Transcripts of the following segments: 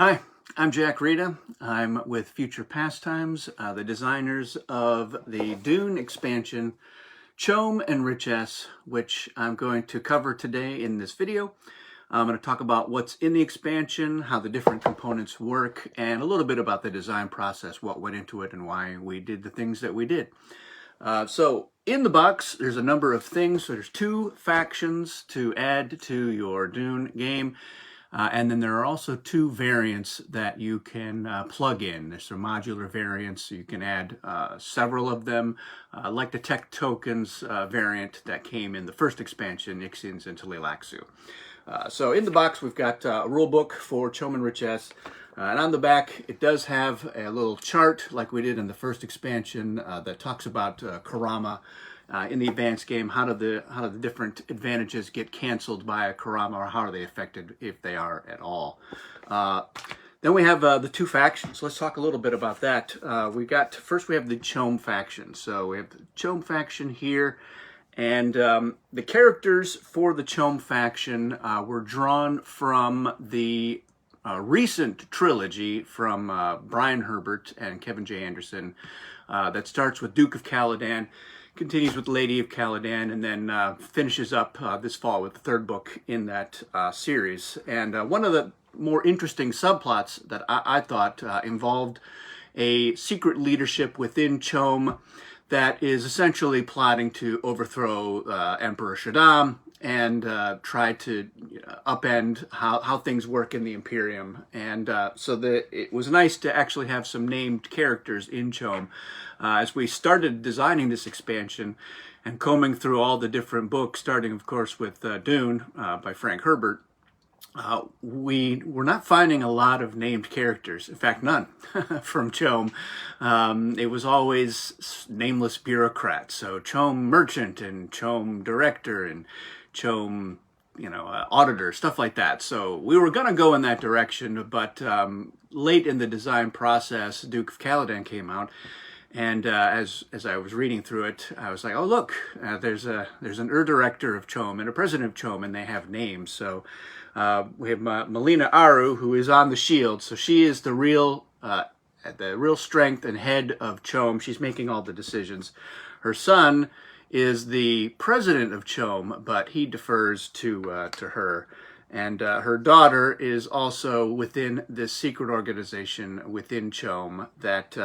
Hi, I'm Jack Rita. I'm with Future Pastimes, the designers of the Dune expansion, CHOAM and Richess, which I'm going to cover today in this video. I'm going to talk about what's in the expansion, how the different components work, and a little bit about the design process, what went into it, and why we did the things that we did. So in the box, there's a number of things. So there's 2 factions to add to your Dune game. And then there are also 2 variants that you can plug in. There's some modular variants, so you can add several of them, like the Tech Tokens variant that came in the first expansion, Ixians into Tleilaxu. So in the box, we've got a rule book for CHOAM and Richess. And on the back, it does have a little chart, like we did in the first expansion, that talks about Kurama. In the advanced game, how do the different advantages get canceled by a Kurama, or how are they affected, if they are at all? Then we have the 2 factions. Let's talk a little bit about that. First we have the CHOAM faction. So we have the CHOAM faction here, and the characters for the CHOAM faction were drawn from the recent trilogy from Brian Herbert and Kevin J. Anderson that starts with Duke of Caladan, continues with Lady of Caladan, and then finishes up this fall with the 3rd book in that series. And one of the more interesting subplots that I thought involved a secret leadership within CHOAM that is essentially plotting to overthrow Emperor Shaddam and try to upend how things work in the Imperium. And so it was nice to actually have some named characters in CHOAM. As we started designing this expansion and combing through all the different books, starting of course with Dune by Frank Herbert, we were not finding a lot of named characters. In fact, none from CHOAM. It was always nameless bureaucrats. So CHOAM merchant and CHOAM director and CHOAM, auditor, stuff like that. So we were going to go in that direction, but late in the design process, Duke of Caladan came out. And as I was reading through it, I was like, oh, look, there's an director of CHOAM and a president of CHOAM, and they have names. So we have Melina Aru, who is on the shield. So she is the real strength and head of CHOAM. She's making all the decisions. Her son is the president of CHOAM, but he defers to her. And her daughter is also within this secret organization within CHOAM that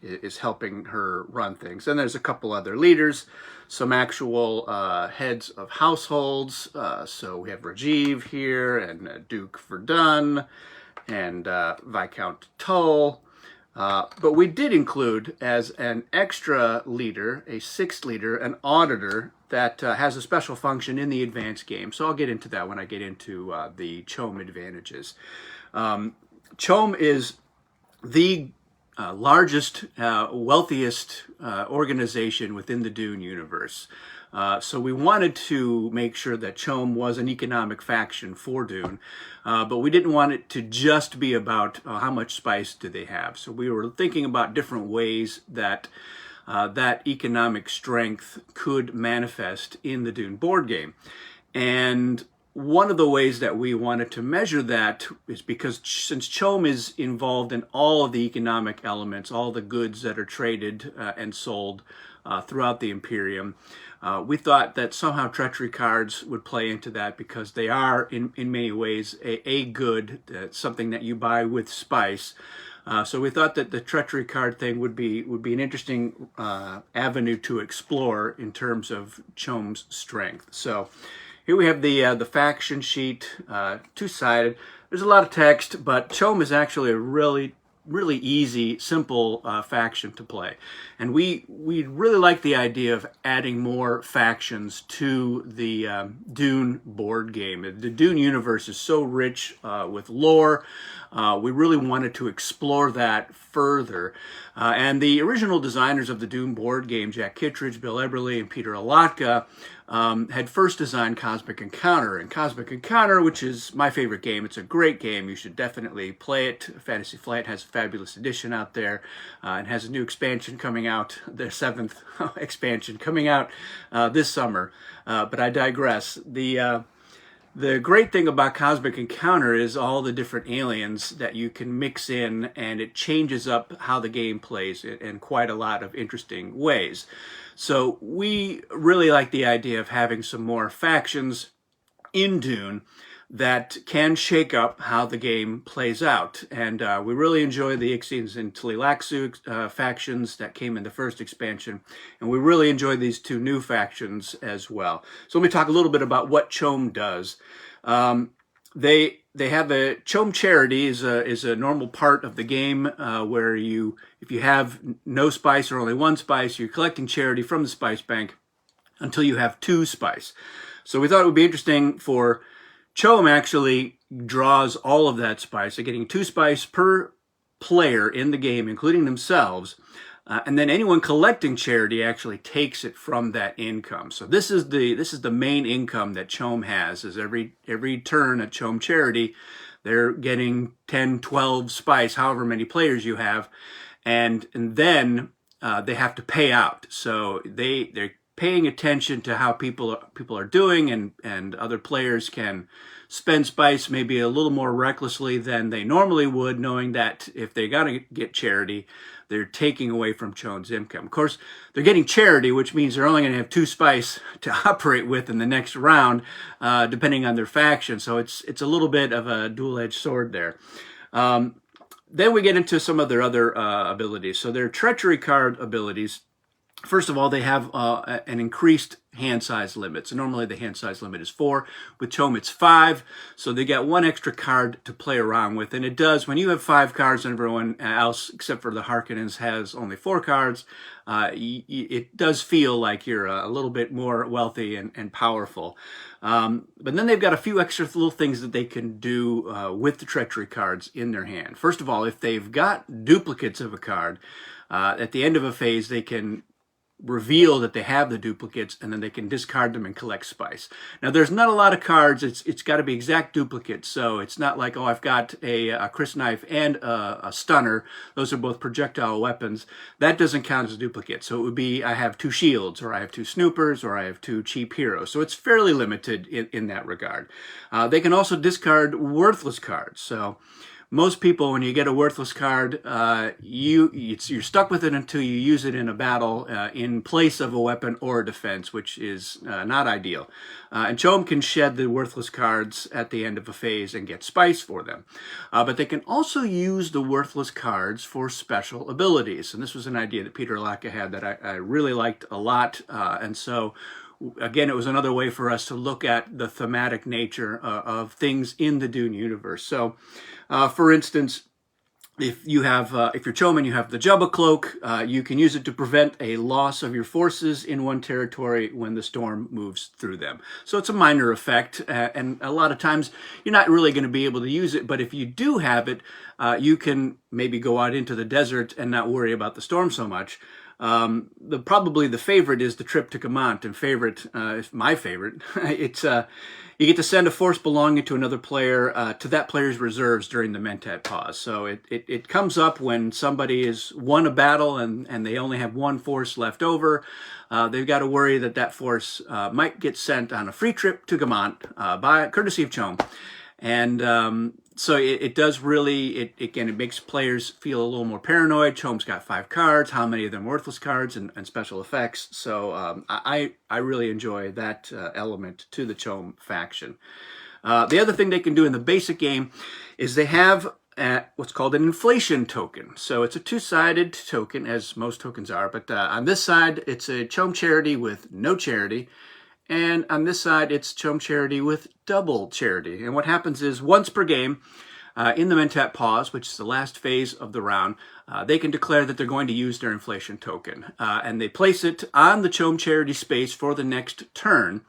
is helping her run things. And there's a couple other leaders, some actual heads of households. So we have Rajiv here, and Duke Verdun, and Viscount Tull. But we did include as an extra leader, a 6th leader, an auditor that has a special function in the advanced game. So I'll get into that when I get into the CHOAM advantages. CHOAM is the largest, wealthiest organization within the Dune universe. So we wanted to make sure that CHOAM was an economic faction for Dune, but we didn't want it to just be about how much spice do they have. So we were thinking about different ways that that economic strength could manifest in the Dune board game. And one of the ways that we wanted to measure that is because since CHOAM is involved in all of the economic elements, all the goods that are traded and sold throughout the Imperium, we thought that somehow treachery cards would play into that, because they are in many ways a good, something that you buy with spice. So we thought that the treachery card thing would be an interesting avenue to explore in terms of CHOAM's strength. So here we have the faction sheet, 2-sided. There's a lot of text, but CHOAM is actually a really easy, simple faction to play. And we really like the idea of adding more factions to the Dune board game. The Dune universe is so rich with lore. We really wanted to explore that further. And the original designers of the Dune board game, Jack Kittredge, Bill Eberly, and Peter Alatka, had first designed Cosmic Encounter. And Cosmic Encounter, which is my favorite game, it's a great game. You should definitely play it. Fantasy Flight has a fabulous edition out there, and has a new expansion coming out, their 7th expansion coming out this summer. But I digress. The great thing about Cosmic Encounter is all the different aliens that you can mix in, and it changes up how the game plays in quite a lot of interesting ways. So we really like the idea of having some more factions in Dune that can shake up how the game plays out. And we really enjoy the Ixians and Tleilaxu factions that came in the first expansion. And we really enjoy these two new factions as well. So let me talk a little bit about what CHOAM does. They have a CHOAM charity is a normal part of the game where if you have no spice or only one spice, you're collecting charity from the spice bank until you have 2 spice. So we thought it would be interesting for CHOAM actually draws all of that spice. They're getting 2 spice per player in the game, including themselves. And then anyone collecting charity actually takes it from that income. So this is the main income that CHOAM has. Is every turn at CHOAM charity, they're getting 10, 12 spice, however many players you have, and then they have to pay out. So they're paying attention to how people are doing, and other players can spend spice maybe a little more recklessly than they normally would, knowing that if they got to get charity, they're taking away from CHOAM's income. Of course, they're getting charity, which means they're only going to have 2 spice to operate with in the next round, depending on their faction. So it's a little bit of a dual-edged sword there. Then we get into some of their other abilities. So their treachery card abilities. First of all, they have an increased hand size limit. So normally the hand size limit is 4. With CHOAM, it's 5. So they get 1 extra card to play around with. And it does, when you have 5 cards and everyone else, except for the Harkonnens, has only 4 cards, it does feel like you're a little bit more wealthy and powerful. But then they've got a few extra little things that they can do with the treachery cards in their hand. First of all, if they've got duplicates of a card, at the end of a phase, they can reveal that they have the duplicates, and then they can discard them and collect spice. Now, there's not a lot of cards. It's got to be exact duplicates. So it's not like, oh, I've got a crysknife and a stunner. Those are both projectile weapons. That doesn't count as a duplicate. So it would be, I have 2 shields, or I have 2 snoopers, or I have 2 cheap heroes. So it's fairly limited in that regard. They can also discard worthless cards. So most people, when you get a worthless card, you're stuck with it until you use it in a battle in place of a weapon or a defense, which is not ideal. And CHOAM can shed the worthless cards at the end of a phase and get spice for them. But they can also use the worthless cards for special abilities. And this was an idea that Peter Latka had that I really liked a lot. And so again, it was another way for us to look at the thematic nature of things in the Dune universe. So, for instance, if you're CHOAM and you have the Jabba cloak, you can use it to prevent a loss of your forces in one territory when the storm moves through them. So it's a minor effect, and a lot of times you're not really going to be able to use it, but if you do have it, you can maybe go out into the desert and not worry about the storm so much. Probably the favorite is the trip to Gamant, and my favorite. It's you get to send a force belonging to another player to that player's reserves during the Mentat pause. So it comes up when somebody has won a battle and they only have 1 force left over. They've got to worry that force might get sent on a free trip to Gamant by courtesy of CHOAM. And so it does really, it makes players feel a little more paranoid. CHOAM's got 5 cards, how many of them worthless cards and special effects. So I really enjoy that element to the CHOAM faction. The other thing they can do in the basic game is they have what's called an inflation token. So it's a 2-sided token, as most tokens are, but on this side, it's a CHOAM charity with no charity. And on this side, it's CHOAM charity with double charity. And what happens is once per game, in the Mentat pause, which is the last phase of the round, they can declare that they're going to use their inflation token. And they place it on the CHOAM charity space for the next turn,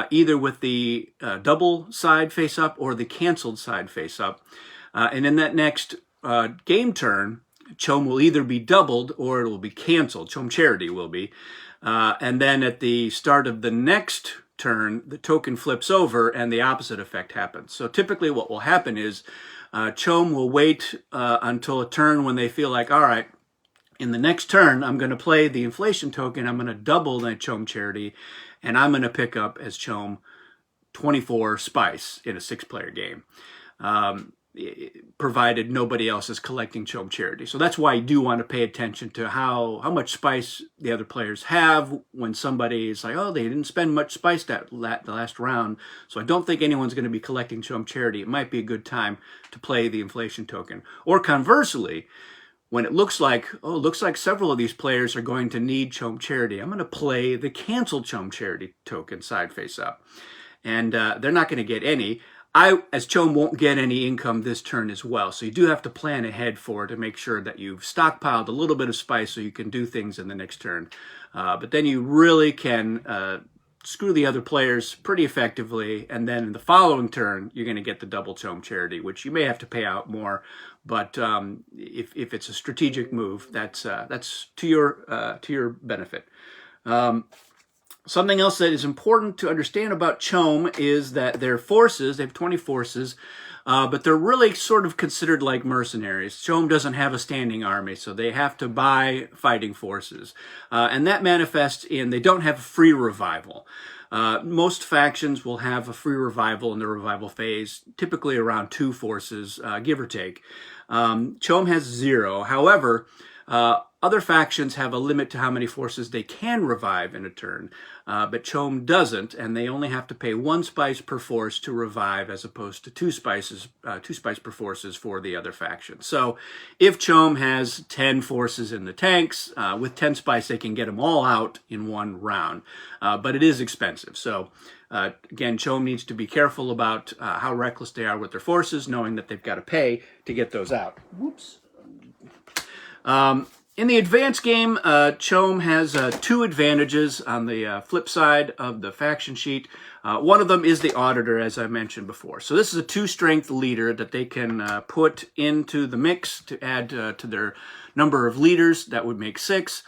either with the double side face up or the canceled side face up. And in that next game turn, CHOAM will either be doubled or it will be canceled. CHOAM charity will be. And then at the start of the next turn, the token flips over and the opposite effect happens. So typically what will happen is CHOAM will wait until a turn when they feel like, all right, in the next turn, I'm going to play the inflation token. I'm going to double that CHOAM charity, and I'm going to pick up as CHOAM 24 spice in a 6-player game, provided nobody else is collecting CHOAM Charity. So that's why you do want to pay attention to how much spice the other players have. When somebody is like, oh, they didn't spend much spice the last round, so I don't think anyone's going to be collecting CHOAM Charity. It might be a good time to play the inflation token. Or conversely, when it looks like several of these players are going to need CHOAM Charity, I'm going to play the cancel CHOAM Charity token side face up. And they're not going to get any. I, as CHOAM, won't get any income this turn as well. So you do have to plan ahead for it to make sure that you've stockpiled a little bit of spice so you can do things in the next turn. But then you really can screw the other players pretty effectively. And then in the following turn, you're going to get the double CHOAM Charity, which you may have to pay out more. But if it's a strategic move, that's to your benefit. Something else that is important to understand about CHOAM is that their forces, they have 20 forces, but they're really sort of considered like mercenaries. CHOAM doesn't have a standing army, so they have to buy fighting forces. And that manifests in they don't have a free revival. Most factions will have a free revival in the revival phase, typically around 2 forces, give or take. CHOAM has 0. However, other factions have a limit to how many forces they can revive in a turn, but CHOAM doesn't, and they only have to pay 1 spice per force to revive, as opposed to 2 spice per forces for the other faction. So, if CHOAM has 10 forces in the tanks, with 10 spice, they can get them all out in 1 round, but it is expensive. So, again, CHOAM needs to be careful about how reckless they are with their forces, knowing that they've got to pay to get those out. Whoops. In the advanced game, CHOAM has 2 advantages on the flip side of the faction sheet. One of them is the Auditor, as I mentioned before. So this is a 2-strength leader that they can put into the mix to add to their number of leaders. That would make 6.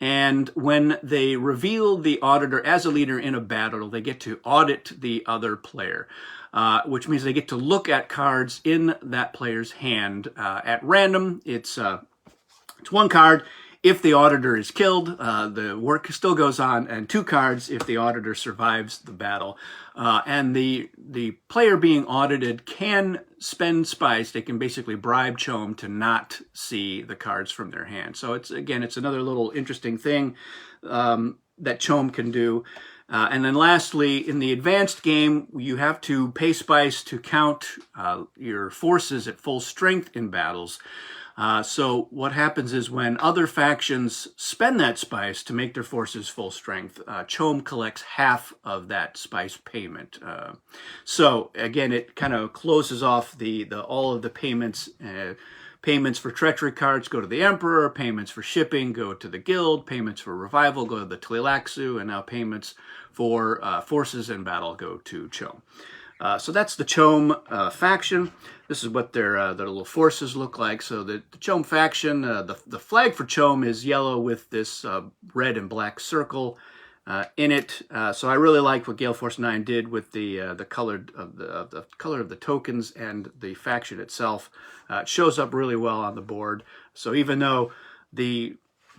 And when they reveal the Auditor as a leader in a battle, they get to audit the other player, which means they get to look at cards in that player's hand at random. It's 1 card if the Auditor is killed, the work still goes on, and 2 cards if the Auditor survives the battle. And the player being audited can spend spice. They can basically bribe CHOAM to not see the cards from their hand. So it's another little interesting thing that CHOAM can do. And then lastly, in the advanced game, you have to pay spice to count your forces at full strength in battles. So what happens is when other factions spend that spice to make their forces full strength, CHOAM collects half of that spice payment. So again, it kind of closes off all of the payments. Payments for treachery cards go to the Emperor, payments for shipping go to the Guild, payments for revival go to the Tleilaxu, and now payments for forces in battle go to CHOAM. So that's the CHOAM faction. This is what their little forces look like. So the CHOAM faction, the flag for CHOAM is yellow with this red and black circle in it. So I really liked what Gale Force 9 did with the color of the tokens and the faction itself. It shows up really well on the board. So even though the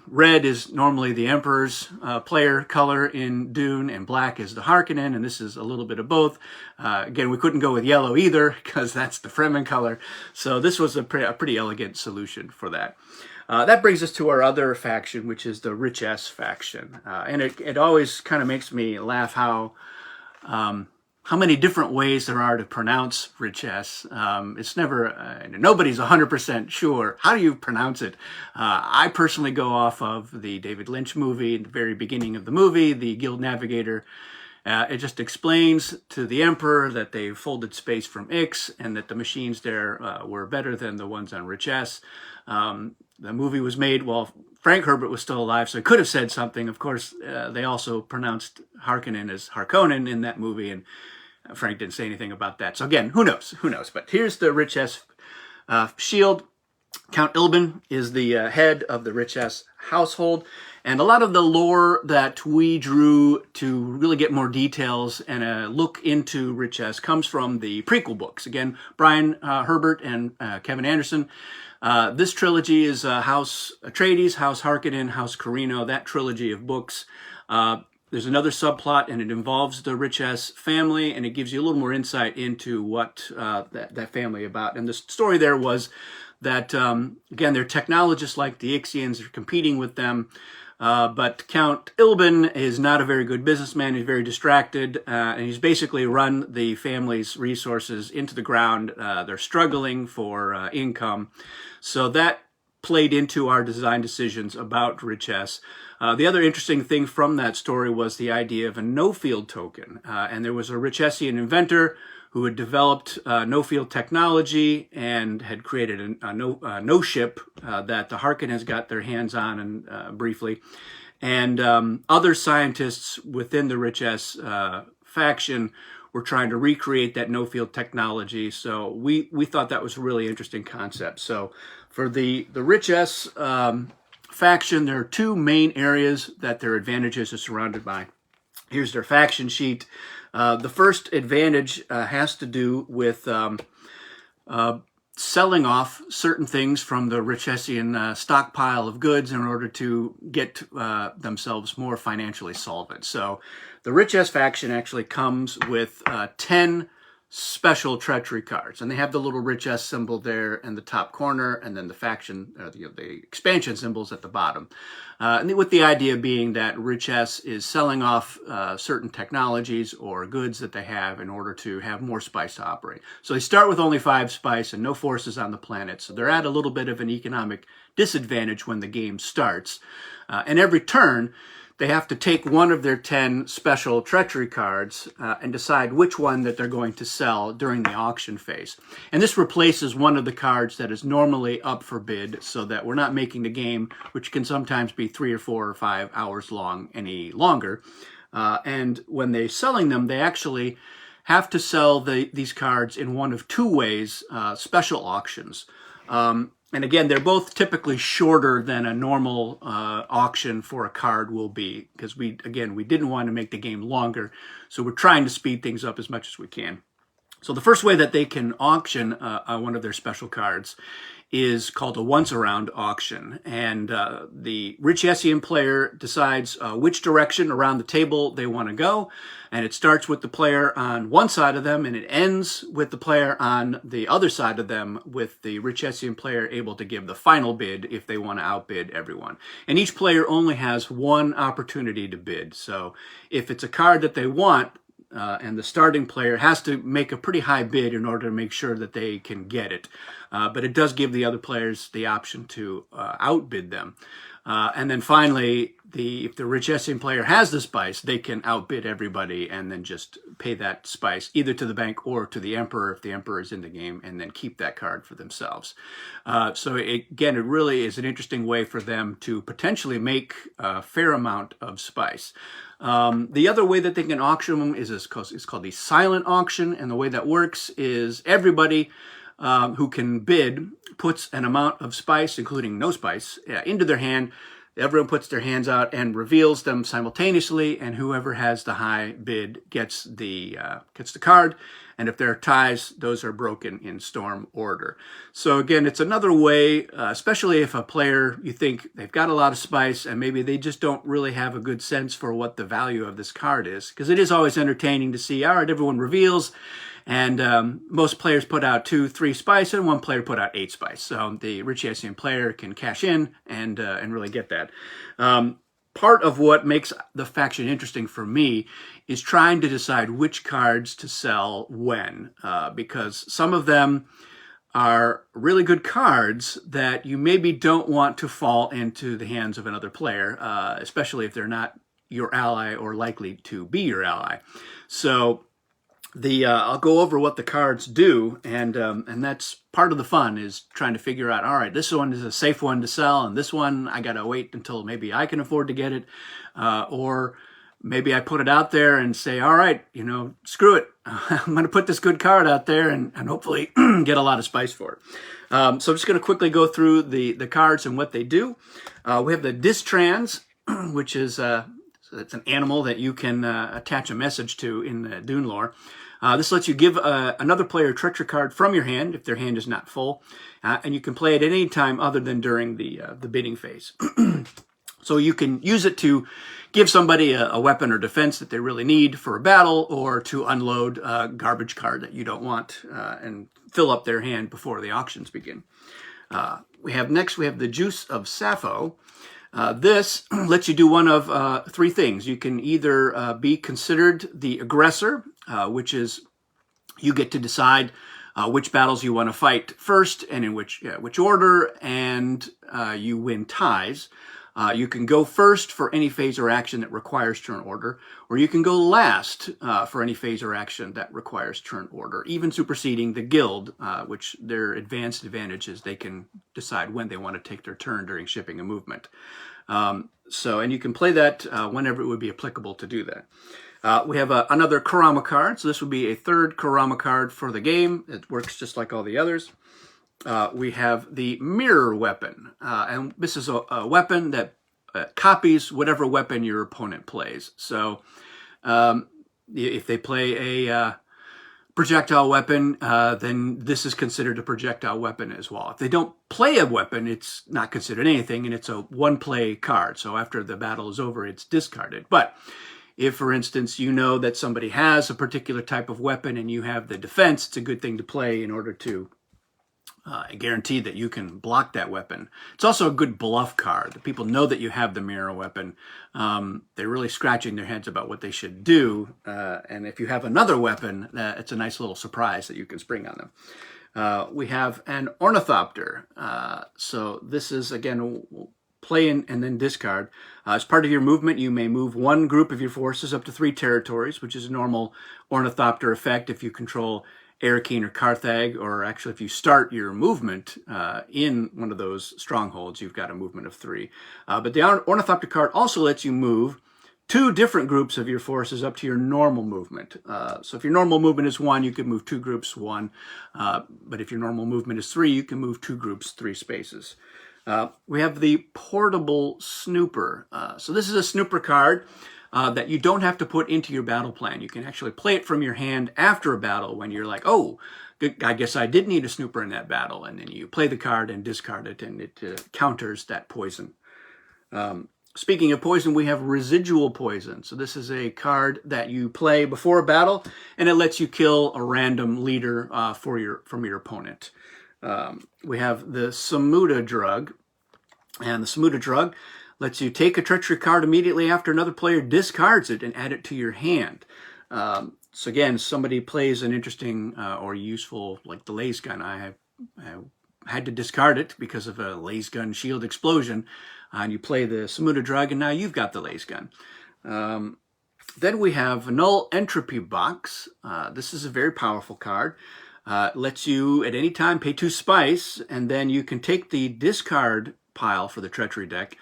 red is normally the Emperor's player color in Dune, and black is the Harkonnen, and this is a little bit of both. Again, we couldn't go with yellow either, because that's the Fremen color. So this was a pretty elegant solution for that. That brings us to our other faction, which is the Rich S faction. And it always kind of makes me laugh how many different ways there are to pronounce Rich S. It's never, nobody's 100% sure. How do you pronounce it? I personally go off of the David Lynch movie, the very beginning of the movie, the Guild Navigator. It just explains to the Emperor that they folded space from Ix and that the machines there were better than the ones on Rich S. The movie was made while Frank Herbert was still alive, so he could have said something. Of course, they also pronounced Harkonnen as Harkonnen in that movie, and Frank didn't say anything about that. So again, who knows? Who knows? But here's the Rich S shield. Count Ilbin is the head of the Rich S household. And a lot of the lore that we drew to really get more details and a look into Rich S comes from the prequel books. Again, Brian Herbert and Kevin Anderson. This trilogy is House Atreides, House Harkonnen, House Corrino, that trilogy of books. there's another subplot, and it involves the Richess family, and it gives you a little more insight into what that family about. And the story there was that, again, they're technologists like the Ixians, are competing with them, but Count Ilbin is not a very good businessman. He's very distracted, and he's basically run the family's resources into the ground. They're struggling for income. So that played into our design decisions about Richess. The other interesting thing from that story was the idea of a no-field token. And there was a Richessian inventor who had developed no-field technology and had created a no-ship that the Harkonnens got their hands on and briefly. And other scientists within the Richess faction were trying to recreate that no-field technology. So we thought that was a really interesting concept. So for the Richess faction, there are two main areas that their advantages are surrounded by. Here's their faction sheet. The first advantage has to do with selling off certain things from the Richessian stockpile of goods in order to get themselves more financially solvent. So the Richess faction actually comes with 10 special treachery cards, and they have the little Richess symbol there in the top corner, and then the faction, the expansion symbols at the bottom. And with the idea being that Richess is selling off certain technologies or goods that they have in order to have more spice to operate. So they start with only 5 spice and no forces on the planet, so they're at a little bit of an economic disadvantage when the game starts. And every turn, they have to take one of their 10 special treachery cards and decide which one that they're going to sell during the auction phase. And this replaces one of the cards that is normally up for bid, so that we're not making the game, which can sometimes be 3 or 4 or 5 hours long, any longer. And when they're selling them, they actually have to sell these cards in one of 2 ways, special auctions. And again, they're both typically shorter than a normal auction for a card will be, because we didn't want to make the game longer, so we're trying to speed things up as much as we can. So the first way that they can auction one of their special cards is called a once-around auction. And the Richessian player decides which direction around the table they want to go. And it starts with the player on one side of them, and it ends with the player on the other side of them, with the Richessian player able to give the final bid if they want to outbid everyone. And each player only has one opportunity to bid. So if it's a card that they want, and the starting player has to make a pretty high bid in order to make sure that they can get it. But it does give the other players the option to outbid them. And then finally, if the Richessian player has the spice, they can outbid everybody and then just pay that spice either to the bank or to the Emperor if the Emperor is in the game, and then keep that card for themselves. So again, it really is an interesting way for them to potentially make a fair amount of spice. The other way that they can auction them is called the silent auction, and the way that works is everybody who can bid puts an amount of spice, including no spice, into their hand. Everyone puts their hands out and reveals them simultaneously, and whoever has the high bid gets the card. And if there are ties, those are broken in storm order. So again, it's another way, especially if a player, you think they've got a lot of spice and maybe they just don't really have a good sense for what the value of this card is. Because it is always entertaining to see, all right, everyone reveals, and most players put out 2, 3 spice, and one player put out 8 spice. So the Richessian player can cash in and really get that. Part of what makes the faction interesting for me is trying to decide which cards to sell when, because some of them are really good cards that you maybe don't want to fall into the hands of another player, especially if they're not your ally or likely to be your ally. So I'll go over what the cards do, and that's part of the fun, is trying to figure out, all right, this one is a safe one to sell, and this one I gotta wait until maybe I can afford to get it, or maybe I put it out there and say, all right, screw it, I'm gonna put this good card out there and hopefully get a lot of spice for it. So I'm just gonna quickly go through the cards and what they do. We have the Distrans, which is it's an animal that you can attach a message to in the Dune lore. This lets you give another player a treachery card from your hand if their hand is not full, and you can play it at any time other than during the bidding phase. So you can use it to give somebody a weapon or defense that they really need for a battle, or to unload a garbage card that you don't want and fill up their hand before the auctions begin. Next we have the Juice of Sappho. This lets you do one of three things. You can either be considered the aggressor, which is you get to decide which battles you want to fight first and in which order, and you win ties. You can go first for any phase or action that requires turn order, or you can go last for any phase or action that requires turn order, even superseding the guild, which their advanced advantage is they can decide when they want to take their turn during shipping a movement. And you can play that whenever it would be applicable to do that. We have another Kurama card, so this would be a third Kurama card for the game. It works just like all the others. We have the Mirror Weapon, and this is a weapon that copies whatever weapon your opponent plays. So if they play a projectile weapon, then this is considered a projectile weapon as well. If they don't play a weapon, it's not considered anything, and it's a one-play card. So after the battle is over, it's discarded. But if, for instance, you know that somebody has a particular type of weapon and you have the defense, it's a good thing to play in order to guarantee that you can block that weapon. It's also a good bluff card. People know that you have the mirror weapon. They're really scratching their heads about what they should do. And if you have another weapon, it's a nice little surprise that you can spring on them. We have an Ornithopter. So this is, again, play and then discard. As part of your movement, you may move one group of your forces up to 3 territories, which is a normal Ornithopter effect if you control Arakeen or Carthag, or actually if you start your movement in one of those strongholds, you've got a movement of 3. But the Ornithopter card also lets you move 2 different groups of your forces up to your normal movement. So if your normal movement is 1, you could move 2 groups 1. But if your normal movement is 3, you can move 2 groups 3 spaces. We have the Portable Snooper. So this is a snooper card that you don't have to put into your battle plan. You can actually play it from your hand after a battle when you're like, oh, I guess I did need a snooper in that battle. And then you play the card and discard it, and it counters that poison. Speaking of poison, we have Residual Poison. So this is a card that you play before a battle, and it lets you kill a random leader from your opponent. We have the Samuda Drug, and the Samuda Drug lets you take a treachery card immediately after another player discards it and add it to your hand. So again, somebody plays an interesting or useful, like the laser gun. I had to discard it because of a laser gun shield explosion. And you play the Samuda Drug, and now you've got the laser gun. Then we have Null Entropy Box. This is a very powerful card. Lets you at any time pay 2 spice, and then you can take the discard pile for the treachery deck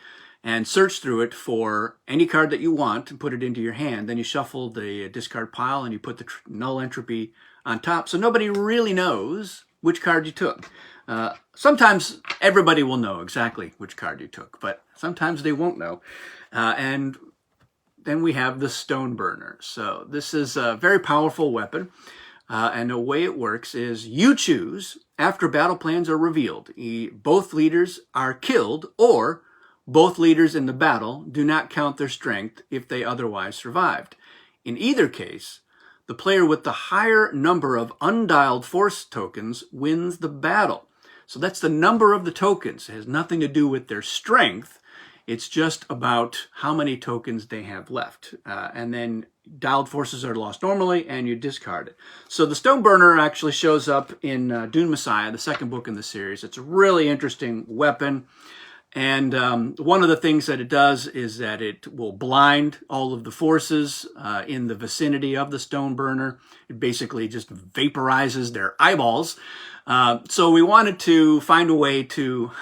and search through it for any card that you want and put it into your hand. Then you shuffle the discard pile and you put the null entropy on top, so nobody really knows which card you took. Sometimes everybody will know exactly which card you took, but sometimes they won't know. And then we have the Stoneburner. So this is a very powerful weapon. And the way it works is you choose, after battle plans are revealed, both leaders are killed, or both leaders in the battle do not count their strength if they otherwise survived. In either case, the player with the higher number of undialed force tokens wins the battle. So that's the number of the tokens. It has nothing to do with their strength. It's just about how many tokens they have left. And then dialed forces are lost normally, and you discard it. So the Stoneburner actually shows up in Dune Messiah, the second book in the series. It's a really interesting weapon. And one of the things that it does is that it will blind all of the forces in the vicinity of the Stoneburner. It basically just vaporizes their eyeballs. So we wanted to find a way to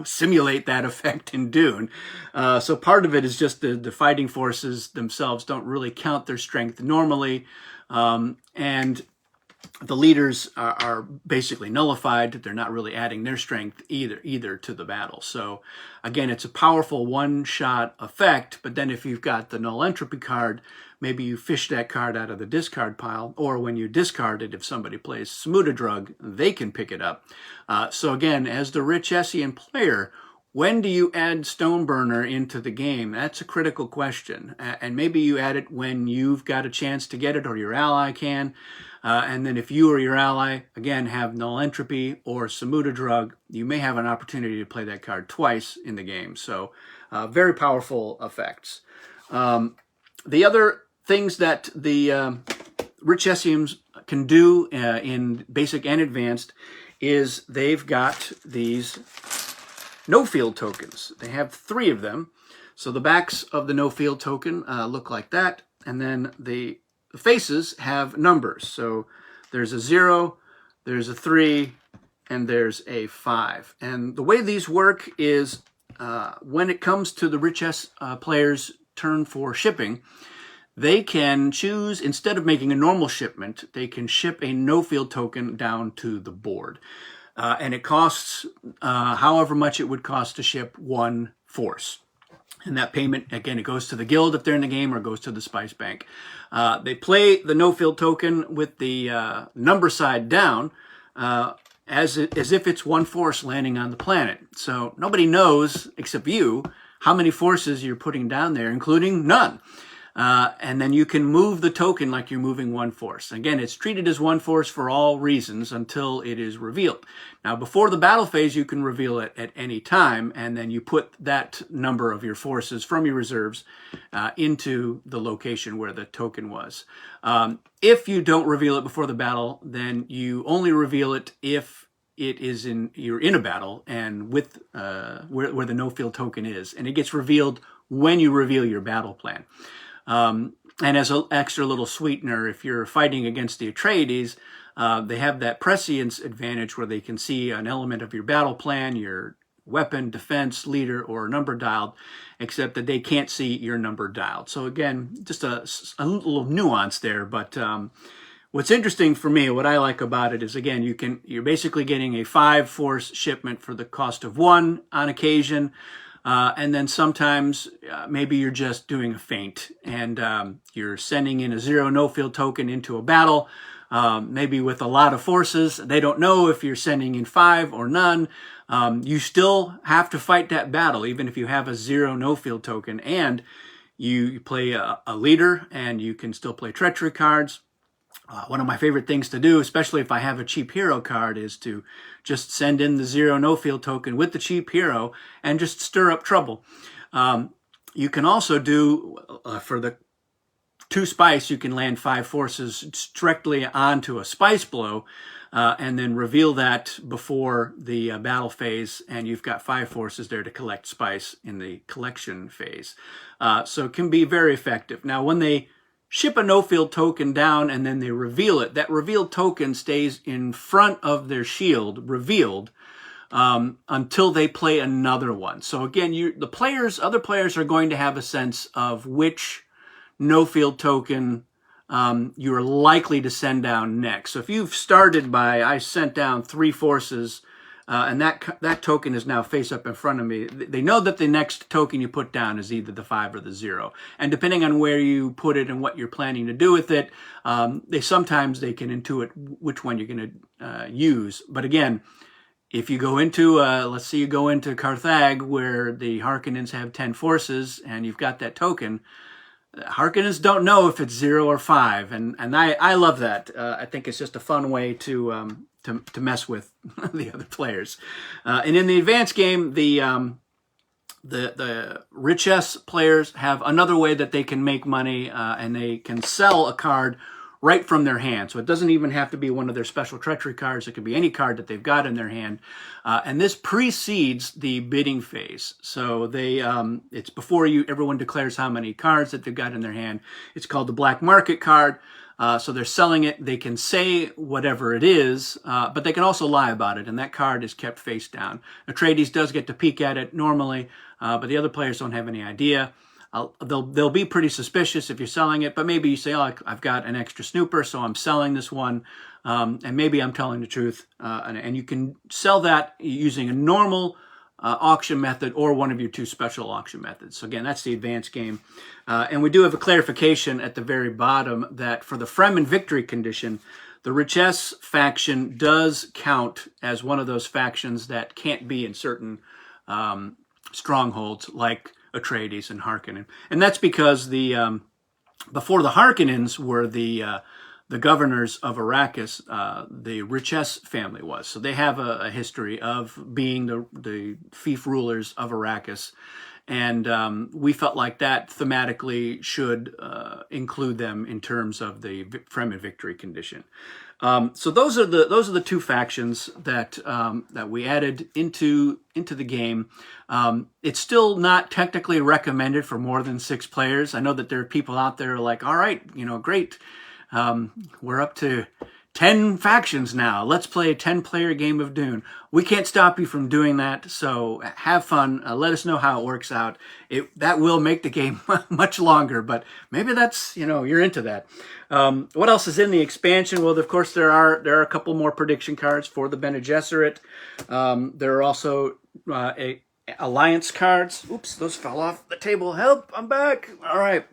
simulate that effect in Dune. So part of it is just the fighting forces themselves don't really count their strength normally. And the leaders are basically nullified. They're not really adding their strength either to the battle. So again, it's a powerful one-shot effect, but then if you've got the null entropy card, maybe you fish that card out of the discard pile, or when you discard it, if somebody plays Samuda Drug, they can pick it up. So again, as the Richessian player, when do you add Stoneburner into the game? That's a critical question. And maybe you add it when you've got a chance to get it or your ally can. And then if you or your ally, again, have Null Entropy or Samuda Drug, you may have an opportunity to play that card twice in the game. So very powerful effects. The other things that the Richessians can do in basic and advanced is they've got these no-field tokens. They have 3 of them. So the backs of the no-field token look like that. And then the faces have numbers. So there's a 0, there's a 3, and there's a 5. And the way these work is when it comes to the Richess players' turn for shipping, they can choose, instead of making a normal shipment, they can ship a no-field token down to the board. And it costs however much it would cost to ship 1 force. And that payment, again, it goes to the guild if they're in the game or goes to the Spice Bank. They play the no-field token with the number side down as if it's 1 force landing on the planet. So nobody knows, except you, how many forces you're putting down there, including none. And then you can move the token like you're moving 1 force. Again, it's treated as 1 force for all reasons until it is revealed. Now, before the battle phase, you can reveal it at any time, and then you put that number of your forces from your reserves into the location where the token was. If you don't reveal it before the battle, then you only reveal it if it is you're in a battle and with where the no-field token is, and it gets revealed when you reveal your battle plan. And as an extra little sweetener, if you're fighting against the Atreides, they have that prescience advantage where they can see an element of your battle plan, your weapon, defense, leader, or number dialed, except that they can't see your number dialed. So again, just a little nuance there. But what's interesting for me, what I like about it is, again, you're basically getting a 5 force shipment for the cost of 1 on occasion. And then sometimes maybe you're just doing a feint and you're sending in a 0 no-field token into a battle, maybe with a lot of forces. They don't know if you're sending in 5 or none. You still have to fight that battle, even if you have a 0 no-field token. And you play a leader, and you can still play treachery cards. One of my favorite things to do, especially if I have a cheap hero card, is to just send in the 0 no-field token with the cheap hero and just stir up trouble. You can also do, for the 2 spice, you can land 5 forces directly onto a spice blow and then reveal that before the battle phase, and you've got 5 forces there to collect spice in the collection phase. So it can be very effective. Now, when they ship a no-field token down and then they reveal it, that revealed token stays in front of their shield, revealed, until they play another one. So again, other players are going to have a sense of which no-field token you're likely to send down next. So if you've started by, I sent down 3 forces, and that token is now face up in front of me, they know that the next token you put down is either the 5 or the 0. And depending on where you put it and what you're planning to do with it, sometimes they can intuit which one you're going to use. But again, if you go into, let's say you go into Carthag where the Harkonnens have 10 forces and you've got that token, Harkonnens don't know if it's 0 or 5. And I love that. I think it's just a fun way to mess with the other players. And in the advanced game, the Richess players have another way that they can make money, and they can sell a card right from their hand. So it doesn't even have to be one of their special treachery cards. It could be any card that they've got in their hand. And this precedes the bidding phase. So it's before everyone declares how many cards that they've got in their hand. It's called the black market card. So they're selling it. They can say whatever it is, but they can also lie about it, and that card is kept face down. Atreides does get to peek at it normally, but the other players don't have any idea. They'll be pretty suspicious if you're selling it, but maybe you say, oh, I've got an extra snooper, so I'm selling this one, and maybe I'm telling the truth. And you can sell that using a normal auction method or one of your 2 special auction methods. So again, that's the advanced game. And we do have a clarification at the very bottom that for the Fremen victory condition, the Richess faction does count as one of those factions that can't be in certain strongholds like Atreides and Harkonnen. And that's because the before the Harkonnens were the governors of Arrakis, the Riches family was. So they have a history of being the fief rulers of Arrakis. And we felt like that thematically should include them in terms of the Fremen victory condition. So those are the two factions that that we added into the game. It's still not technically recommended for more than 6 players. I know that there are people out there like, all right, great. We're up to 10 factions now. Let's play a 10-player game of Dune. We can't stop you from doing that, so have fun. Let us know how it works out. That will make the game much longer, but maybe that's, you're into that. What else is in the expansion? Well, of course, there are a couple more prediction cards for the Bene Gesserit. There are also alliance cards. Oops, those fell off the table. Help, I'm back. All right.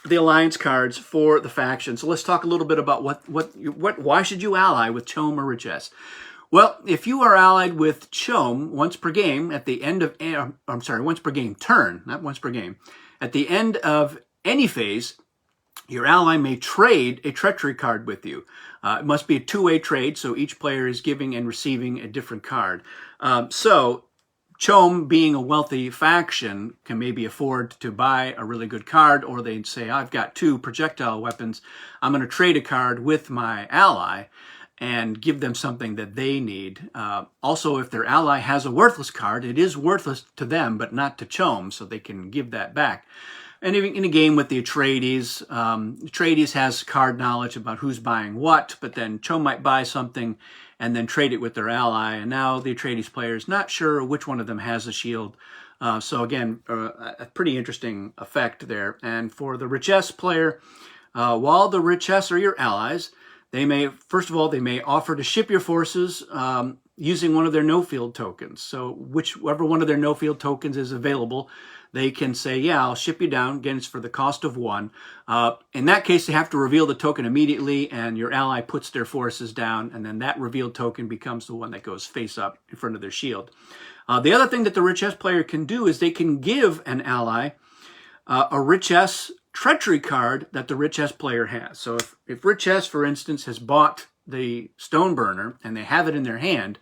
The alliance cards for the faction. So let's talk a little bit about why should you ally with CHOAM or Riches? Well, if you are allied with CHOAM once per game at the end of, once per game turn, not once per game, at the end of any phase, your ally may trade a treachery card with you. It must be a two-way trade, so each player is giving and receiving a different card. So CHOAM, being a wealthy faction, can maybe afford to buy a really good card, or they'd say, I've got 2 projectile weapons. I'm going to trade a card with my ally and give them something that they need. Also, if their ally has a worthless card, it is worthless to them, but not to CHOAM, so they can give that back. And even in a game with the Atreides, Atreides has card knowledge about who's buying what, but then CHOAM might buy something and then trade it with their ally. And now the Atreides player is not sure which one of them has a shield. So again, a pretty interesting effect there. And for the Riches player, while the Riches are your allies, they may, first of all, they may offer to ship your forces using one of their no-field tokens. So whichever one of their no-field tokens is available, they can say, yeah, I'll ship you down. Again, it's for the cost of 1. In that case, they have to reveal the token immediately, and your ally puts their forces down, and then that revealed token becomes the one that goes face up in front of their shield. The other thing that the Riches player can do is they can give an ally a Riches treachery card that the Riches player has. So if Riches, for instance, has bought the Stoneburner and they have it in their hand,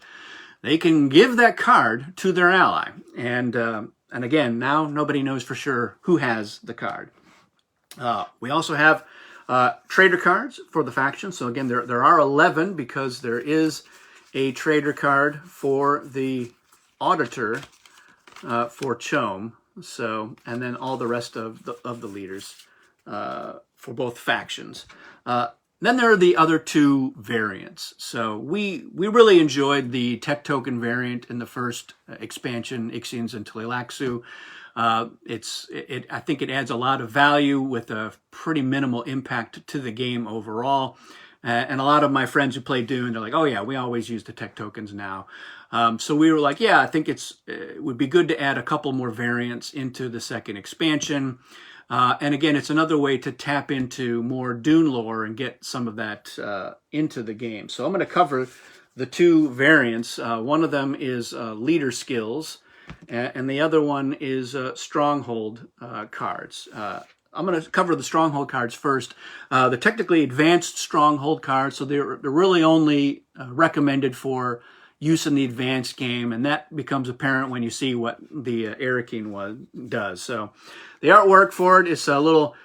they can give that card to their ally. And again, now nobody knows for sure who has the card. We also have trader cards for the faction. So again, there are 11 because there is a trader card for the Auditor for CHOAM. So, and then all the rest of the leaders for both factions. Then there are the other 2 variants. So we really enjoyed the tech token variant in the first expansion, Ixians and Tleilaxu. I think it adds a lot of value with a pretty minimal impact to the game overall. And a lot of my friends who play Dune, they're like, oh yeah, we always use the tech tokens now. So we were like, yeah, I think it would be good to add a couple more variants into the second expansion. And again, it's another way to tap into more Dune lore and get some of that into the game. So I'm going to cover the 2 variants. One of them is leader skills, and the other one is stronghold cards. I'm going to cover the stronghold cards first. The technically advanced stronghold cards, so they're really only recommended for use in the advanced game, and that becomes apparent when you see what the Arrakeen does. So the artwork for it is a little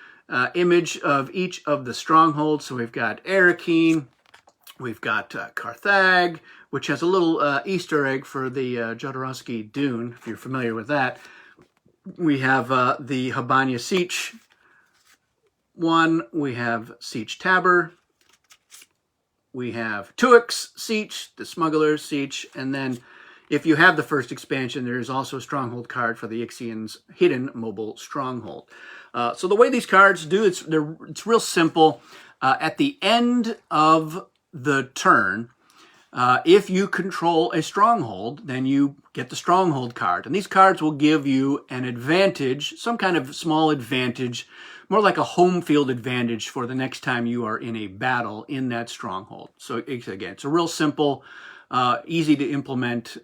image of each of the strongholds. So we've got Arrakeen, we've got Carthag, which has a little Easter egg for the Jodorowsky Dune, if you're familiar with that. We have the Habanya Sietch one, we have Sietch Tabr, we have Tuix Sietch, the Smuggler Sietch, and then if you have the first expansion, there is also a stronghold card for the Ixians' hidden mobile stronghold. So the way these cards do, it's real simple. At the end of the turn, if you control a stronghold, then you get the stronghold card. And these cards will give you an advantage, some kind of small advantage, more like a home field advantage for the next time you are in a battle in that stronghold. So again, it's a real simple easy to implement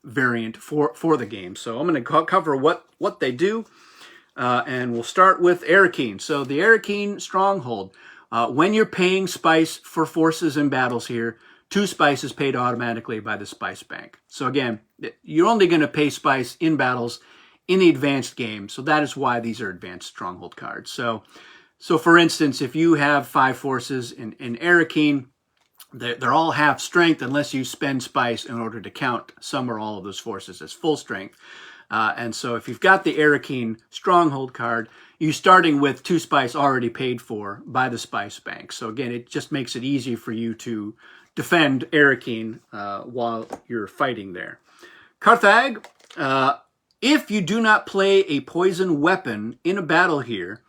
variant for the game. So I'm going to cover what they do, and we'll start with Arakeen. So the Arakeen Stronghold. When you're paying spice for forces and battles here, 2 spice is paid automatically by the spice bank. So again, you're only going to pay spice in battles in the advanced game. So that is why these are advanced stronghold cards. So for instance, if you have 5 forces in Arakeen, they're all half strength unless you spend spice in order to count some or all of those forces as full strength. And so if you've got the Arakeen Stronghold card, you're starting with 2 spice already paid for by the spice bank. So again, it just makes it easy for you to defend Arakeen while you're fighting there. Carthag, if you do not play a poison weapon in a battle here,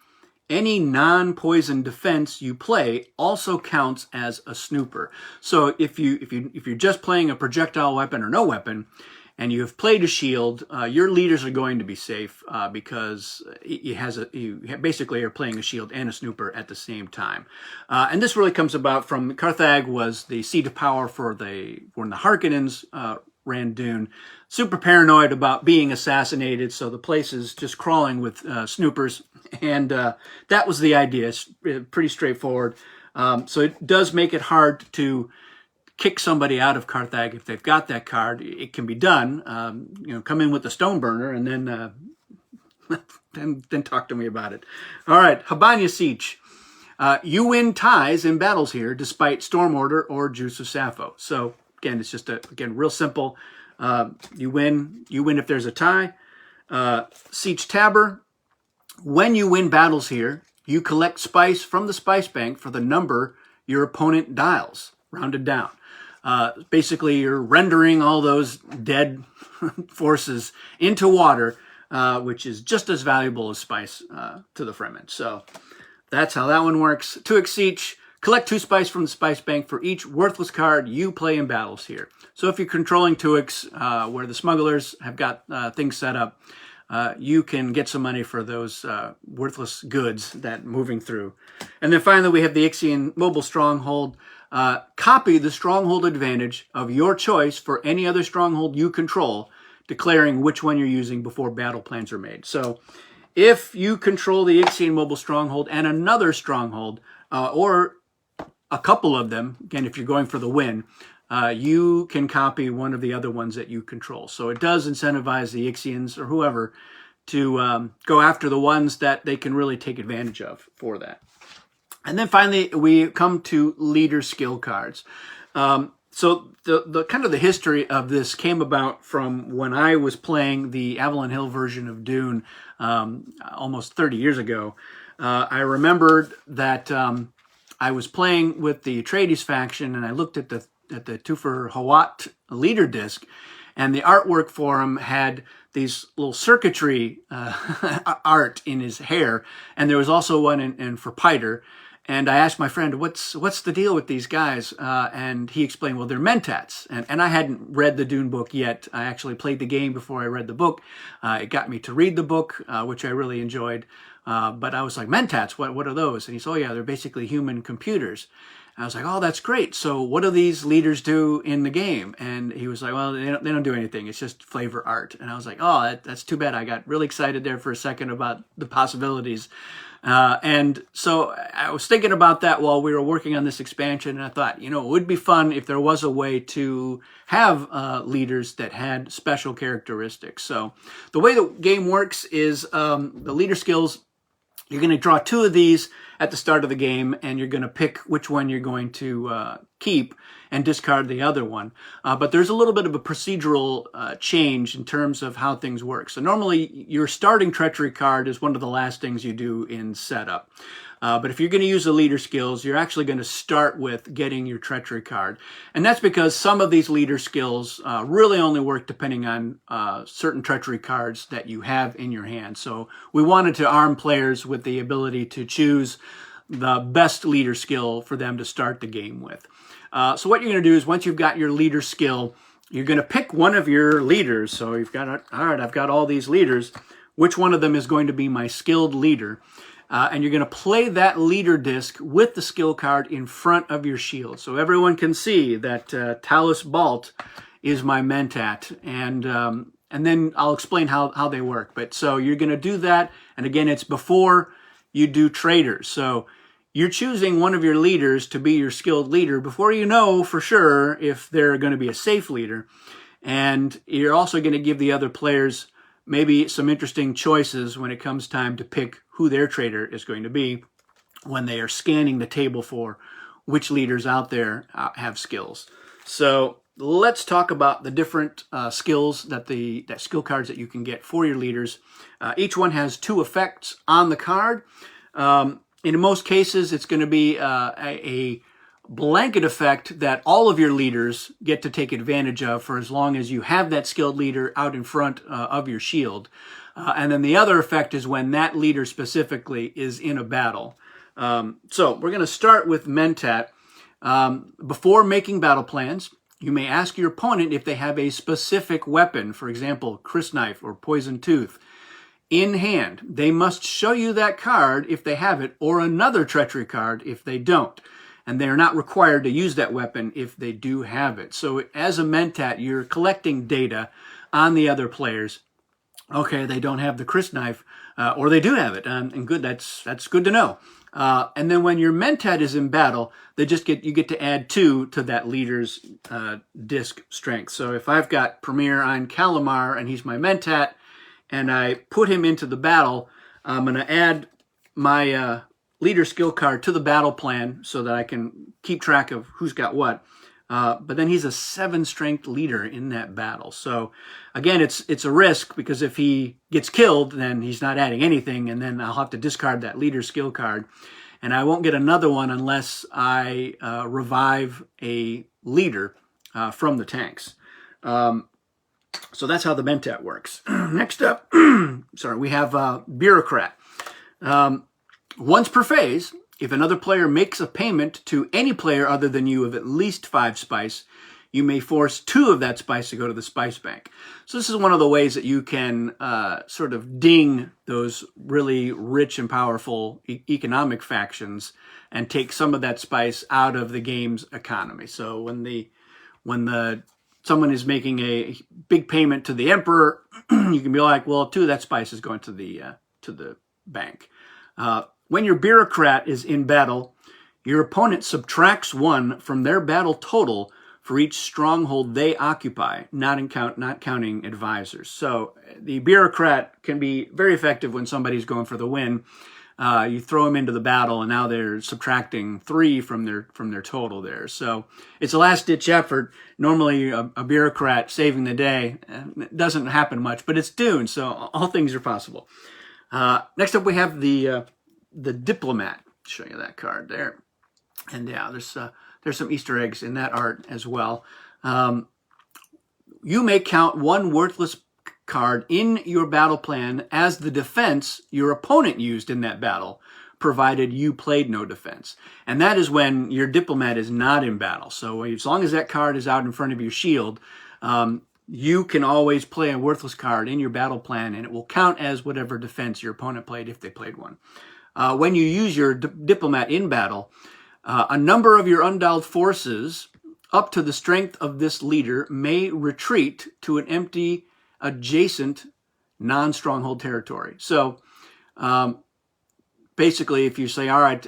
any non-poison defense you play also counts as a snooper. So if you're just playing a projectile weapon or no weapon, and you have played a shield, your leaders are going to be safe because you basically are playing a shield and a snooper at the same time. And this really comes about from Carthag was the seat of power for when the Harkonnens ran Dune. Super paranoid about being assassinated, so the place is just crawling with snoopers. And that was the idea. It's pretty straightforward. So it does make it hard to kick somebody out of Carthag if they've got that card. It can be done. Come in with the Stoneburner and then talk to me about it. All right, Habanya Siege. You win ties in battles here despite Storm Order or Juice of Sappho. So again, it's just real simple. You win if there's a tie. Siege Tabber. When you win battles here, you collect spice from the spice bank for the number your opponent dials, rounded down. Basically, you're rendering all those dead forces into water, which is just as valuable as spice to the Fremen. So that's how that one works. Tuic Siege, collect 2 spice from the spice bank for each worthless card you play in battles here. So if you're controlling Tuics, where the smugglers have got things set up, you can get some money for those worthless goods that moving through. And then finally, we have the Ixian Mobile Stronghold. Copy the stronghold advantage of your choice for any other stronghold you control, declaring which one you're using before battle plans are made. So if you control the Ixian Mobile Stronghold and another stronghold, or a couple of them, again, if you're going for the win, you can copy one of the other ones that you control. So it does incentivize the Ixians or whoever to go after the ones that they can really take advantage of for that. And then finally, we come to leader skill cards. So the kind of the history of this came about from when I was playing the Avalon Hill version of Dune almost 30 years ago. I remembered that I was playing with the Atreides faction, and I looked at the Tufer Hawat leader disc, and the artwork for him had these little circuitry art in his hair, and there was also one for Piter. And I asked my friend, what's the deal with these guys? And he explained, well, they're Mentats. And I hadn't read the Dune book yet. I actually played the game before I read the book. It got me to read the book, which I really enjoyed. But I was like, Mentats, what are those? And he said, oh, yeah, they're basically human computers. And I was like, oh, that's great. So what do these leaders do in the game? And he was like, well, they don't do anything. It's just flavor art. And I was like, oh, that's too bad. I got really excited there for a second about the possibilities. And so I was thinking about that while we were working on this expansion, and I thought, it would be fun if there was a way to have leaders that had special characteristics. So the way the game works is the leader skills, you're going to draw 2 of these at the start of the game, and you're going to pick which one you're going to keep and discard the other one. But there's a little bit of a procedural change in terms of how things work. So normally your starting treachery card is one of the last things you do in setup. But if you're going to use the leader skills, you're actually going to start with getting your treachery card. And that's because some of these leader skills really only work depending on certain treachery cards that you have in your hand. So we wanted to arm players with the ability to choose the best leader skill for them to start the game with. So what you're going to do is once you've got your leader skill, you're going to pick one of your leaders. So you've got, all right, I've got all these leaders. Which one of them is going to be my skilled leader? and you're going to play that leader disc with the skill card in front of your shield. So everyone can see that Talus Balt is my Mentat, and then I'll explain how they work. But so you're going to do that, and again, it's before you do traders. So you're choosing one of your leaders to be your skilled leader before you know for sure if they're going to be a safe leader. And you're also going to give the other players maybe some interesting choices when it comes time to pick who their trader is going to be when they are scanning the table for which leaders out there have skills. So let's talk about the different skills that skill cards that you can get for your leaders. Each one has 2 effects on the card. In most cases, it's going to be a blanket effect that all of your leaders get to take advantage of for as long as you have that skilled leader out in front of your shield. And then the other effect is when that leader specifically is in a battle. So we're going to start with Mentat. Before making battle plans, you may ask your opponent if they have a specific weapon, for example, Crysknife or Poison Tooth, in hand. They must show you that card if they have it, or another treachery card if they don't. And they're not required to use that weapon if they do have it. So as a Mentat, you're collecting data on the other players. Okay, they don't have the Crysknife, or they do have it, and good. That's good to know. And then when your Mentat is in battle, you get to add 2 to that leader's disc strength. So if I've got Premier on Calamar and he's my Mentat, and I put him into the battle, I'm going to add my leader skill card to the battle plan so that I can keep track of who's got what. But then he's a 7 strength leader in that battle. So again, it's a risk, because if he gets killed, then he's not adding anything, and then I'll have to discard that leader skill card. And I won't get another one unless I revive a leader from the tanks. So that's how the Mentat works. Next up, we have Bureaucrat. Once per phase, if another player makes a payment to any player other than you of at least 5 spice, you may force 2 of that spice to go to the spice bank. So this is one of the ways that you can sort of ding those really rich and powerful economic factions and take some of that spice out of the game's economy. So when someone is making a big payment to the Emperor, you can be like, well, 2 of that spice is going to the bank. When your Bureaucrat is in battle, your opponent subtracts 1 from their battle total for each stronghold they occupy, not counting advisors. So the Bureaucrat can be very effective when somebody's going for the win. You throw them into the battle, and now they're subtracting 3 from their total there. So it's a last-ditch effort. Normally, a Bureaucrat saving the day, it doesn't happen much, but it's Dune, so all things are possible. Next up, we have the Diplomat. I'll show you that card there. And yeah, there's some Easter eggs in that art as well. You may count 1 worthless card in your battle plan as the defense your opponent used in that battle, provided you played no defense. And that is when your Diplomat is not in battle. So as long as that card is out in front of your shield, you can always play a worthless card in your battle plan, and it will count as whatever defense your opponent played if they played one. When you use your Diplomat in battle, a number of your undialed forces up to the strength of this leader may retreat to an empty adjacent non-stronghold territory. So basically, if you say, all right,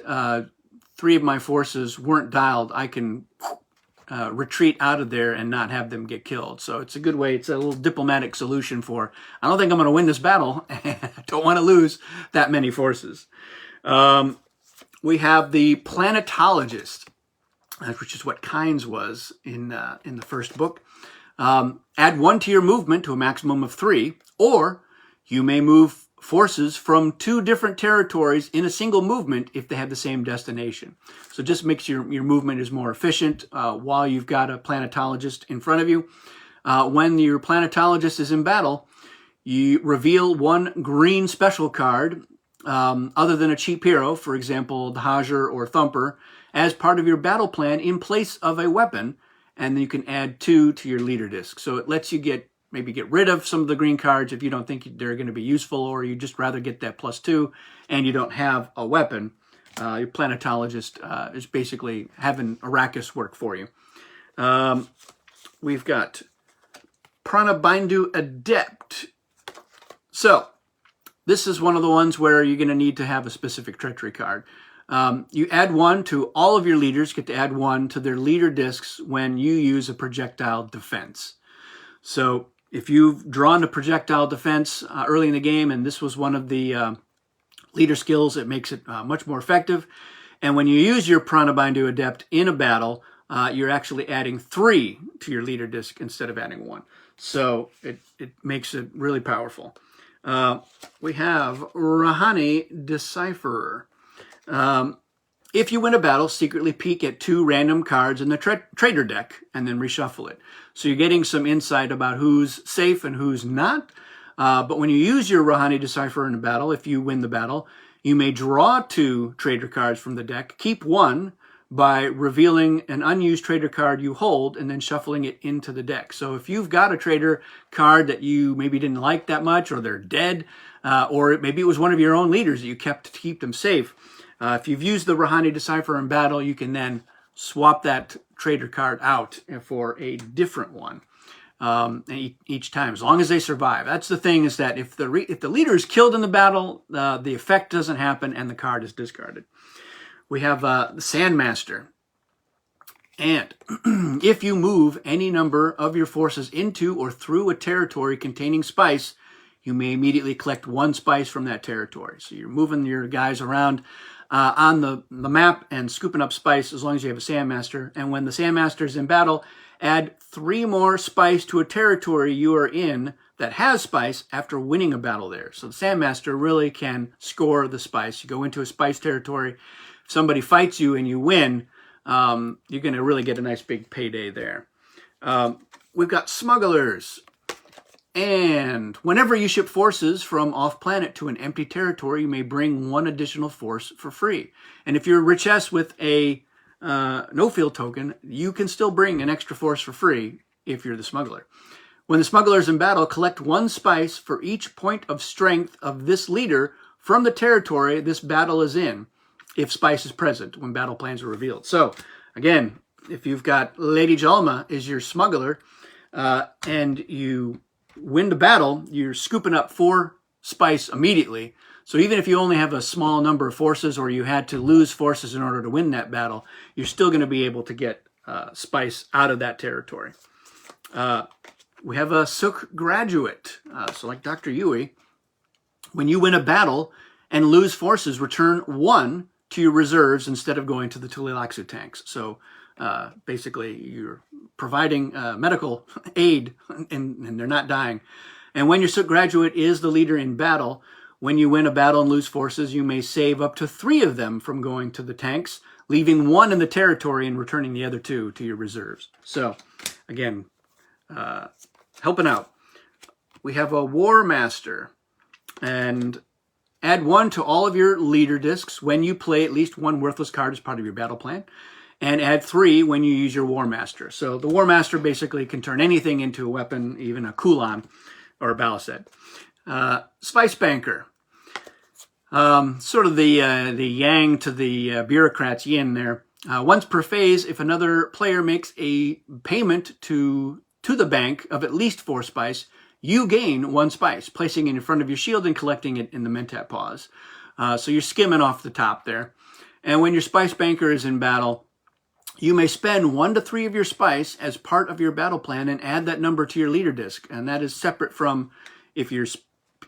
3 of my forces weren't dialed, I can retreat out of there and not have them get killed. So it's a good way. It's a little diplomatic solution for, I don't think I'm going to win this battle. I don't want to lose that many forces. We have the Planetologist, which is what Kynes was in the first book. Add 1 to your movement to a maximum of 3, or you may move forces from 2 different territories in a single movement if they have the same destination. So just makes your movement is more efficient while you've got a Planetologist in front of you. When your Planetologist is in battle, you reveal 1 green special card other than a cheap hero, for example, the Hajer or Thumper, as part of your battle plan in place of a weapon, and then you can add 2 to your leader disc. So it lets you get maybe get rid of some of the green cards if you don't think they're going to be useful, or you just rather get that +2 and you don't have a weapon. Your planetologist is basically having Arrakis work for you. We've got Prana Bindu Adept. So this is one of the ones where you're going to need to have a specific treachery card. You add 1 to all of your leaders, get to add 1 to their leader discs when you use a projectile defense. So if you've drawn a projectile defense early in the game, and this was one of the leader skills, it makes it much more effective. And when you use your Prana Bindu Adept in a battle, you're actually adding 3 to your leader disc instead of adding 1. So it makes it really powerful. We have Rahani Decipherer. If you win a battle, secretly peek at 2 random cards in the trader deck and then reshuffle it. So you're getting some insight about who's safe and who's not. But when you use your Rahani Decipherer in a battle, if you win the battle, you may draw 2 trader cards from the deck, keep 1 by revealing an unused trader card you hold and then shuffling it into the deck. So if you've got a trader card that you maybe didn't like that much, or they're dead, or maybe it was one of your own leaders that you kept to keep them safe, if you've used the Rahani Decipherer in battle, you can then swap that trader card out for a different one each time, as long as they survive. That's the thing, is that if the leader is killed in the battle, the effect doesn't happen and the card is discarded. We have the Sandmaster. And if you move any number of your forces into or through a territory containing spice, you may immediately collect 1 spice from that territory. So you're moving your guys around on the map and scooping up spice as long as you have a Sandmaster. And when the Sandmaster is in battle, add 3 more spice to a territory you are in that has spice after winning a battle there. So the Sandmaster really can score the spice. You go into a spice territory, if somebody fights you and you win, you're going to really get a nice big payday there. We've got Smugglers. And whenever you ship forces from off-planet to an empty territory, you may bring 1 additional force for free. And if you're Richess with a no-field token, you can still bring an extra force for free if you're the Smuggler. When the Smuggler is in battle, collect 1 spice for each point of strength of this leader from the territory this battle is in, if spice is present when battle plans are revealed. So, again, if you've got Lady Jalma is your Smuggler, and you win the battle, you're scooping up 4 spice immediately. So even if you only have a small number of forces, or you had to lose forces in order to win that battle, you're still going to be able to get spice out of that territory. We have a Sook Graduate. So like Dr. Yui, when you win a battle and lose forces, return 1 to your reserves instead of going to the Tleilaxu tanks. So basically you're providing medical aid and they're not dying. And when your Sook Graduate is the leader in battle, when you win a battle and lose forces, you may save up to 3 of them from going to the tanks, leaving 1 in the territory and returning the other 2 to your reserves. So again, helping out. We have a War Master, and add 1 to all of your leader discs when you play at least 1 worthless card as part of your battle plan, and add 3 when you use your War Master. So the War Master basically can turn anything into a weapon, even a Kulan or a balisad. Spice Banker. Sort of the yang to the bureaucrat's yin there. Once per phase, if another player makes a payment to the bank of at least 4 spice, you gain 1 spice, placing it in front of your shield and collecting it in the Mentat pause. So you're skimming off the top there. And when your Spice Banker is in battle, you may spend 1 to 3 of your spice as part of your battle plan and add that number to your leader disc. And that is separate from if you're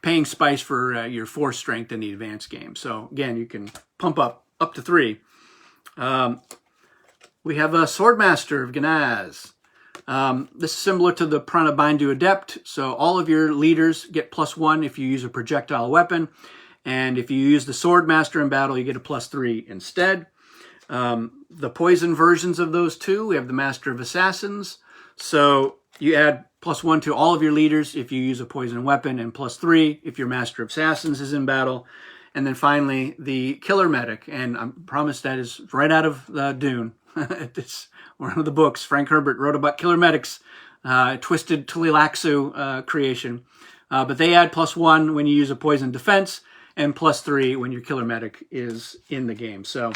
paying spice for your force strength in the advanced game. So again, you can pump up to 3. We have a Swordmaster of Ganaz. This is similar to the Prana Bindu Adept. So all of your leaders get +1 if you use a projectile weapon. And if you use the Swordmaster in battle, you get a +3 instead. The poison versions of those 2, we have the Master of Assassins. So you add +1 to all of your leaders if you use a poison weapon, and +3 if your Master of Assassins is in battle. And then finally, the Killer Medic. And I promise that is right out of Dune. It's one of the books. Frank Herbert wrote about Killer Medics Twisted Tleilaxu creation. But they add +1 when you use a poison defense, and +3 when your killer medic is in the game. So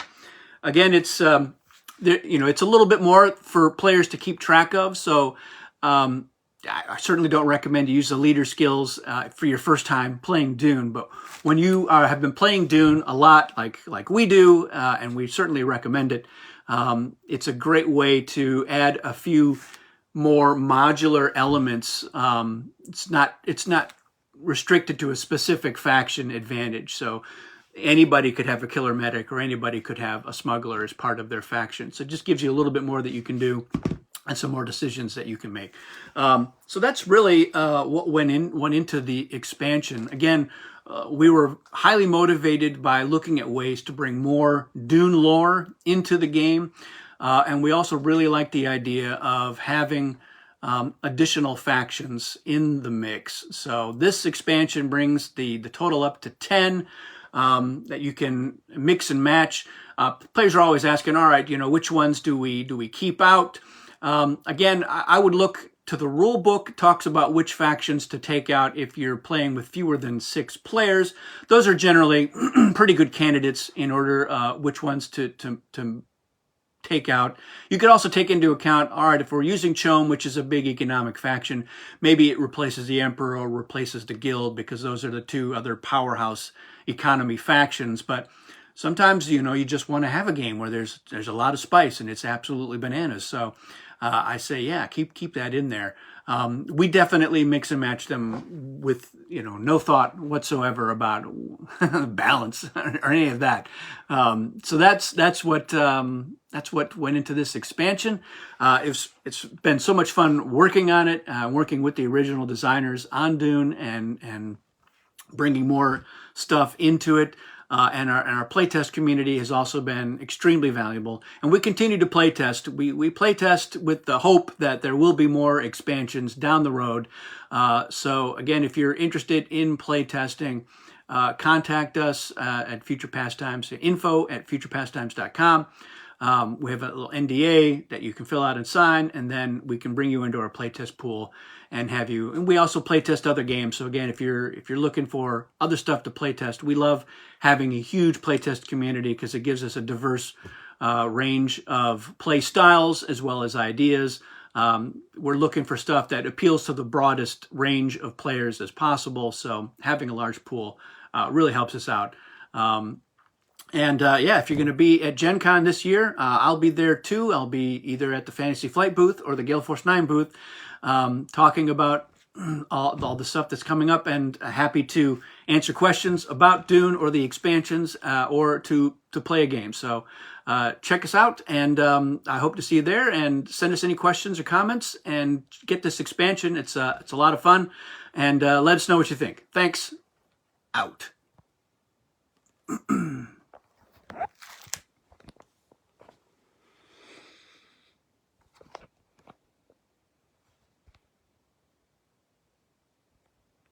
again, it's it's a little bit more for players to keep track of. So I certainly don't recommend you use the leader skills for your first time playing Dune. But when you have been playing Dune a lot, like we do, and we certainly recommend it, it's a great way to add a few more modular elements. It's not restricted to a specific faction advantage. So anybody could have a killer medic, or anybody could have a smuggler as part of their faction. So it just gives you a little bit more that you can do, and some more decisions that you can make. So that's really what went into the expansion. Again, we were highly motivated by looking at ways to bring more Dune lore into the game. And we also really like the idea of having additional factions in the mix. So this expansion brings the total up to 10 that you can mix and match. Players are always asking, all right, which ones do we keep out? Again, I would look to the rule book. It talks about which factions to take out if you're playing with fewer than 6 players. Those are generally pretty good candidates in order which ones to take out. You could also take into account, all right, if we're using CHOAM, which is a big economic faction, maybe it replaces the Emperor or replaces the Guild, because those are the 2 other powerhouse economy factions. But sometimes, you just want to have a game where there's a lot of spice and it's absolutely bananas. So I say, yeah, keep that in there. We definitely mix and match them with, no thought whatsoever about balance or any of that. So that's what went into this expansion. It's been so much fun working on it, working with the original designers on Dune, and bringing more stuff into it. And our playtest community has also been extremely valuable. And we continue to playtest. We playtest with the hope that there will be more expansions down the road. So again, if you're interested in playtesting, contact us at Future Pastimes, info@futurepastimes.com. We have a little NDA that you can fill out and sign, and then we can bring you into our playtest pool and have you. And we also playtest other games. So again, if you're looking for other stuff to playtest, we love having a huge playtest community because it gives us a diverse range of play styles as well as ideas. We're looking for stuff that appeals to the broadest range of players as possible. So having a large pool really helps us out. Yeah, if you're going to be at Gen Con this year, I'll be there too. I'll be either at the Fantasy Flight booth or the Gale Force 9 booth, talking about all the stuff that's coming up, and happy to answer questions about Dune or the expansions, or to play a game. So check us out, and I hope to see you there, and send us any questions or comments, and get this expansion. It's a lot of fun, and let us know what you think. Thanks. Out.